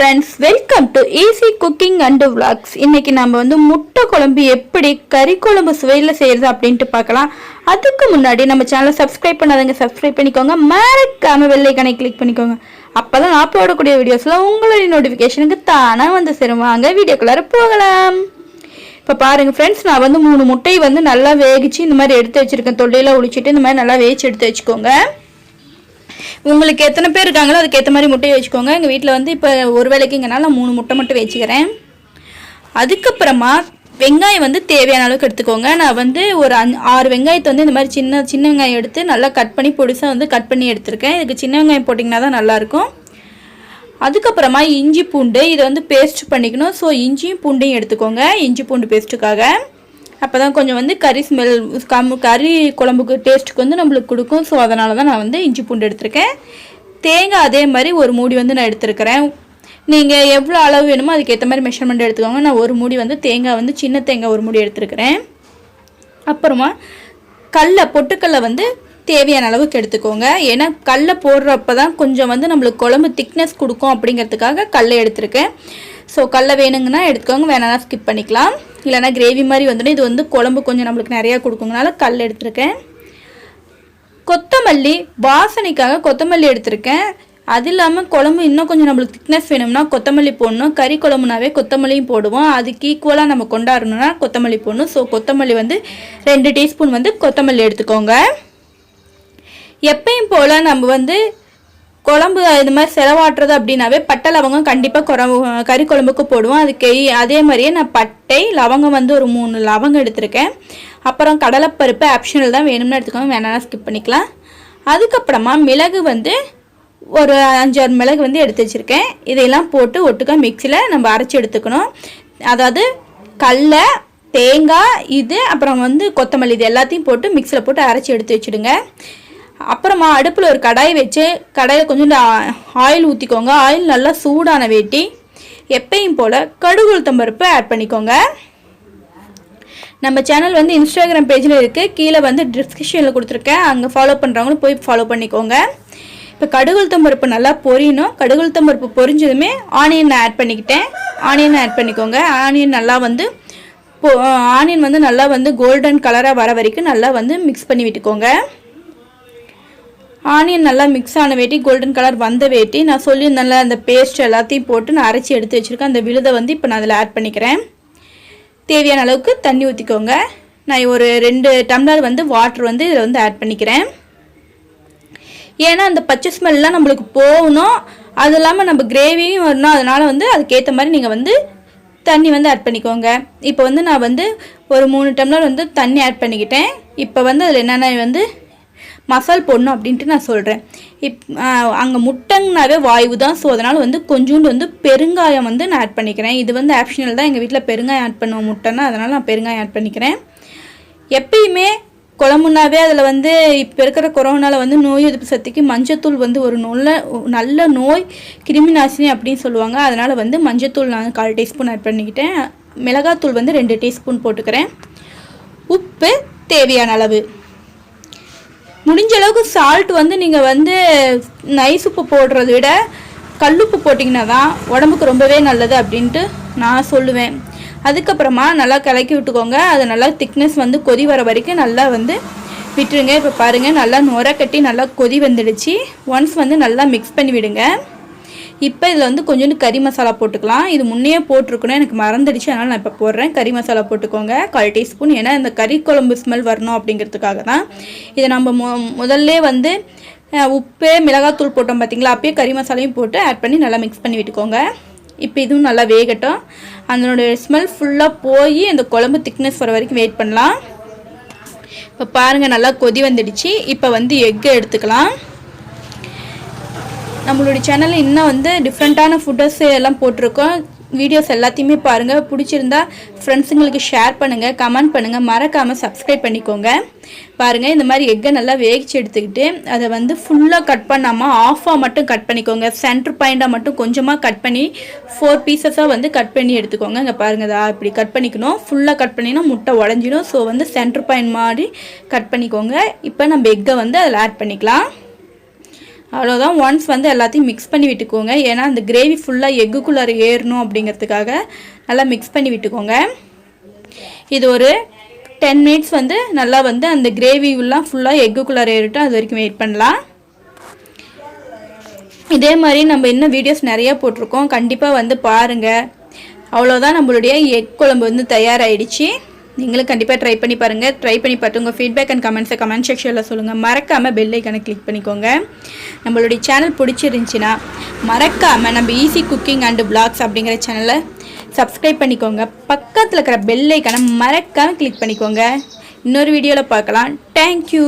friends, welcome to easy cooking and vlogs. இன்னைக்கு நாம முட்டை குழம்பு எப்படி கறி குழம்பு சுவையில செய்யறது அப்படினு பார்க்கலாம். அதுக்கு முன்னாடி நம்ம சேனலை சப்ஸ்கிரைப் பண்ணாதவங்க சப்ஸ்கிரைப் பண்ணிக்கோங்க. மறக்காம பெல் ஐகானை கிளிக் பண்ணிக்கோங்க. அப்பதான் நான் அப்லோட் பண்ணக்கூடிய வீடியோஸ்ல உங்களுடைய நோட்டிஃபிகேஷனுக்கு தானா வந்து சேரும். வாங்க வீடியோக்குள்ள போகலாம். இப்ப பாருங்க फ्रेंड्स, நான் 3 முட்டையை நல்லா வேகிச்சு இந்த மாதிரி எடுத்து வச்சிருக்கேன். தொல்லையில உளிச்சிட்டு இந்த மாதிரி நல்லா வேகிச்சு எடுத்து வச்சுக்கோங்க. உங்களுக்கு எத்தனை பேர் இருக்காங்களோ அதுக்கு ஏற்ற மாதிரி முட்டையை வச்சுக்கோங்க. எங்கள் வீட்டில் இப்போ ஒரு வேளைக்குங்கனால நான் 3 முட்டை மட்டும் வச்சுக்கிறேன். அதுக்கப்புறமா வெங்காயம் தேவையான அளவுக்கு எடுத்துக்கோங்க. நான் ஒரு 6 வெங்காயத்தை இந்த மாதிரி சின்ன சின்ன வெங்காயம் எடுத்து நல்லா கட் பண்ணி பொடிசாக கட் பண்ணி எடுத்துருக்கேன். இதுக்கு சின்ன வெங்காயம் போட்டிங்கன்னா தான் நல்லாயிருக்கும். அதுக்கப்புறமா இஞ்சி பூண்டு இதை பேஸ்ட் பண்ணிக்கணும். ஸோ இஞ்சியும் பூண்டையும் எடுத்துக்கோங்க இஞ்சி பூண்டு பேஸ்ட்டுக்காக. அப்போ தான் கொஞ்சம் கறி ஸ்மெல் கறி குழம்புக்கு டேஸ்ட்டுக்கு நம்மளுக்கு கொடுக்கும். ஸோ அதனால தான் நான் இஞ்சி பூண்டு எடுத்திருக்கேன். தேங்காய் அதே மாதிரி ஒரு மூடி நான் எடுத்துருக்கிறேன். நீங்கள் எவ்வளோ அளவு வேணுமோ அதுக்கேற்ற மாதிரி மெஷர்மெண்ட் எடுத்துக்கோங்க. நான் ஒரு மூடி தேங்காய் சின்ன தேங்காய் ஒரு மூடி எடுத்துருக்கிறேன். அப்புறமா பொட்டுக்கல்லை தேவையான அளவுக்கு எடுத்துக்கோங்க. ஏன்னா கடலை போடுறப்ப தான் கொஞ்சம் நம்மளுக்கு குழம்பு திக்னஸ் கொடுக்கும் அப்படிங்கிறதுக்காக கடலை எடுத்திருக்கேன். ஸோ கடலை வேணுங்கன்னா எடுத்துக்கோங்க, வேணாம்னா ஸ்கிப் பண்ணிக்கலாம். இல்லைனா கிரேவி மாதிரி இது குழம்பு கொஞ்சம் நம்மளுக்கு நிறையா கொடுக்குங்கனால கடலை எடுத்திருக்கேன். கொத்தமல்லி வாசனைக்காக கொத்தமல்லி எடுத்திருக்கேன். அது இல்லாமல் குழம்பு இன்னும் கொஞ்சம் நம்மளுக்கு திக்னஸ் வேணும்னா கொத்தமல்லி போடணும். கறி குழம்புனாவே கொத்தமல்லியும் போடுவோம். அதுக்கு ஈக்குவலாக நம்ம கொண்டாடணும்னா கொத்தமல்லி போடணும். ஸோ கொத்தமல்லி 2 டீஸ்பூன் கொத்தமல்லி எடுத்துக்கோங்க. எப்பயும் போல் நம்ம குழம்பு இது மாதிரி செலவாட்டுறது அப்படின்னாவே பட்டை லவங்கம் கண்டிப்பாக கறி குழம்புக்கு போடுவோம். அதுக்கு அதே மாதிரியே நான் பட்டை லவங்கம் ஒரு 3 லவங்கம் எடுத்திருக்கேன். அப்புறம் கடலைப்பருப்பு ஆப்ஷனல் தான், வேணும்னு எடுத்துக்கோங்க, வேணாலும் ஸ்கிப் பண்ணிக்கலாம். அதுக்கப்புறமா மிளகு ஒரு 5-6 மிளகு எடுத்து வச்சுருக்கேன். இதையெல்லாம் போட்டு ஒட்டுக்கா மிக்சியில் நம்ம அரைச்சி எடுத்துக்கணும். அதாவது கடலை, தேங்காய், இது அப்புறம் கொத்தமல்லி இது எல்லாத்தையும் போட்டு மிக்சியில் போட்டு அரைச்சி எடுத்து வச்சுடுங்க. அப்புறமா அடுப்பில் ஒரு கடாய் வச்சு கடாயில் கொஞ்சம் ஆயில் ஊற்றிக்கோங்க. ஆயில் நல்லா சூடான வேட்டி எப்பயும் போல் கடுகு உளுத்தம் பருப்பு ஆட் பண்ணிக்கோங்க. நம்ம சேனல் இன்ஸ்டாகிராம் பேஜில் இருக்குது, கீழே டிஸ்கிரிப்ஷனில் கொடுத்துருக்கேன். அங்கே ஃபாலோ பண்ணுறவங்களும் போய் ஃபாலோ பண்ணிக்கோங்க. இப்போ கடுகு உளுத்தம் பருப்பு நல்லா பொரியணும். கடுகு உளுத்தம் பருப்பு பொரிஞ்சதுமே ஆனியன் ஆட் பண்ணிக்கிட்டேன். ஆனியன் ஆட் பண்ணிக்கோங்க. ஆனியன் நல்லா ஆனியன் நல்லா கோல்டன் கலராக வர வரைக்கும் நல்லா மிக்ஸ் பண்ணி விட்டுக்கோங்க. ஆனியன் நல்லா மிக்ஸ் ஆன வேட்டி கோல்டன் கலர் வந்த வேட்டி நான் சொல்லியிருந்தேன்ல அந்த பேஸ்ட் எல்லாத்தையும் போட்டு நான் அரைச்சி எடுத்து வச்சுருக்கேன். அந்த விழுதை இப்போ நான் அதில் ஆட் பண்ணிக்கிறேன். தேவையான அளவுக்கு தண்ணி ஊற்றிக்கோங்க. நான் ஒரு 2 டம்ளர் வாட்டர் இதில் ஆட் பண்ணிக்கிறேன். ஏன்னா அந்த பச்சை ஸ்மெல்லாம் நம்மளுக்கு போகணும். அது இல்லாமல் நம்ம கிரேவியும் வரணும். அதனால் அதுக்கேற்ற மாதிரி நீங்கள் தண்ணி ஆட் பண்ணிக்கோங்க. இப்போ நான் ஒரு 3 டம்ளர் தண்ணி ஆட் பண்ணிக்கிட்டேன். இப்போ அதில் என்னென்ன மசால் போடணும் அப்படின்ட்டு நான் சொல்கிறேன். அங்கே முட்டைங்கனாவே வாய்வு தான். ஸோ அதனால் கொஞ்சோண்டு பெருங்காயம் நான் ஆட் பண்ணிக்கிறேன். இது ஆப்ஷனல் தான். எங்கள் வீட்டில் பெருங்காயம் ஆட் பண்ணுவோம் முட்டைன்னா, அதனால் நான் பெருங்காயம் ஆட் பண்ணிக்கிறேன். எப்பயுமே குழம்புனாவே அதில் இப்போ இருக்கிற கொரோனாவில் நோய் எதிர்ப்பு சக்திக்கு மஞ்சத்தூள் ஒரு நல்ல நோய் கிருமி நாசினி அப்படின்னு சொல்லுவாங்க. அதனால் மஞ்சத்தூள் நான் 1/4 டீஸ்பூன் ஆட் பண்ணிக்கிட்டேன். மிளகாத்தூள் 2 டீஸ்பூன் போட்டுக்கிறேன். உப்பு தேவையான அளவு. முடிஞ்ச அளவுக்கு சால்ட் நீங்கள் நைஸ் உப்பு போடுறத விட கல்லுப்பு போட்டிங்கன்னா தான் உடம்புக்கு ரொம்பவே நல்லது அப்படின்ட்டு நான் சொல்லுவேன். அதுக்கப்புறமா நல்லா கலக்கி விட்டுக்கோங்க. அது நல்லா திக்னஸ் கொதி வர வரைக்கும் நல்லா விட்டுருங்க. இப்போ பாருங்கள் நல்லா நுர கட்டி நல்லா கொதி வந்துடுச்சு. ஒன்ஸ் நல்லா மிக்ஸ் பண்ணி விடுங்க. இப்போ இதில் கொஞ்சோண்டு கறி மசாலா போட்டுக்கலாம். இது முன்னையே போட்டிருக்கணும், எனக்கு மறந்துடுச்சு, அதனால் நான் இப்போ போடுறேன். கறி மசாலா போட்டுக்கோங்க 1/4 டீஸ்பூன். ஏன்னா இந்த கறி குழம்பு ஸ்மெல் வரணும் அப்படிங்கிறதுக்காக தான். இதை நம்ம முதல்ல உப்பு மிளகாத்தூள் போட்டோம் பார்த்தீங்களா, அப்பயே கறி மசாலையும் போட்டு ஆட் பண்ணி நல்லா மிக்ஸ் பண்ணி விட்டுக்கோங்க. இப்போ இதுவும் நல்லா வேகட்டும். அதனுடைய ஸ்மெல் ஃபுல்லாக போய் அந்த குழம்பு திக்னஸ் வர வரைக்கும் வெயிட் பண்ணலாம். இப்போ பாருங்கள் நல்லா கொதி வந்துடுச்சு. இப்போ எக்கை எடுத்துக்கலாம். நம்மளுடைய சேனலில் இன்னும் டிஃப்ரெண்ட்டான ஃபுட்டஸ் எல்லாம் போட்டிருக்கோம். வீடியோஸ் எல்லாத்தையுமே பாருங்கள். பிடிச்சிருந்தா ஃப்ரெண்ட்ஸுங்களுக்கு ஷேர் பண்ணுங்கள், கமெண்ட் பண்ணுங்கள், மறக்காமல் சப்ஸ்கிரைப் பண்ணிக்கோங்க. பாருங்கள் இந்த மாதிரி எக்கை நல்லா வேகிச்சு எடுத்துக்கிட்டு அதை ஃபுல்லாக கட் பண்ணாமல் ஆஃபாக மட்டும் கட் பண்ணிக்கோங்க. சென்டர் பாயிண்டாக மட்டும் கொஞ்சமாக கட் பண்ணி 4 பீசஸாக கட் பண்ணி எடுத்துக்கோங்க. இங்கே பாருங்கள் இதா இப்படி கட் பண்ணிக்கணும். ஃபுல்லாக கட் பண்ணினா முட்டை உடஞ்சிடும். ஸோ சென்டர் பாயிண்ட் மாதிரி கட் பண்ணிக்கோங்க. இப்போ நம்ம எக்கை அதில் ஆட் பண்ணிக்கலாம். அவ்வளோதான். ஒன்ஸ் வந்து எல்லாத்தையும் மிக்ஸ் பண்ணி விட்டுக்கோங்க. ஏன்னா அந்த கிரேவி ஃபுல்லாக எக்குக்குள்ளார ஏறணும் அப்படிங்கிறதுக்காக நல்லா மிக்ஸ் பண்ணி விட்டுக்கோங்க. இது ஒரு 10 மினிட்ஸ் வந்து நல்லா வந்து அந்த கிரேவிலாம் ஃபுல்லாக எக்குக்குள்ளார ஏறிட்டும். அது வரைக்கும் வெயிட் பண்ணலாம். இதே மாதிரி நம்ம இன்னும் வீடியோஸ் நிறையா போட்டிருக்கோம், கண்டிப்பாக வந்து பாருங்கள். அவ்வளோதான், நம்மளுடைய எக் குழம்பு வந்து தயாராகிடுச்சு. நீங்களும் கண்டிப்பாக ட்ரை பண்ணி பாருங்கள். ட்ரை பண்ணி பார்த்து உங்கள் ஃபீட்பேக் அண்ட் கமெண்ட்ஸை கமெண்ட் செக்ஷனில் சொல்லுங்கள். மறக்காமல் பெல் ஐக்கானை கிளிக் பண்ணிக்கோங்க. நம்மளுடைய சேனல் பிடிச்சிருந்துச்சின்னா மறக்காமல் நம்ம ஈஸி குக்கிங் அண்ட் பிளாக்ஸ் அப்படிங்கிற சேனலை சப்ஸ்கிரைப் பண்ணிக்கோங்க. பக்கத்தில் இருக்கிற பெல் ஐக்கானை மறக்காமல் கிளிக் பண்ணிக்கோங்க. இன்னொரு வீடியோவில் பார்க்கலாம். தேங்க்யூ.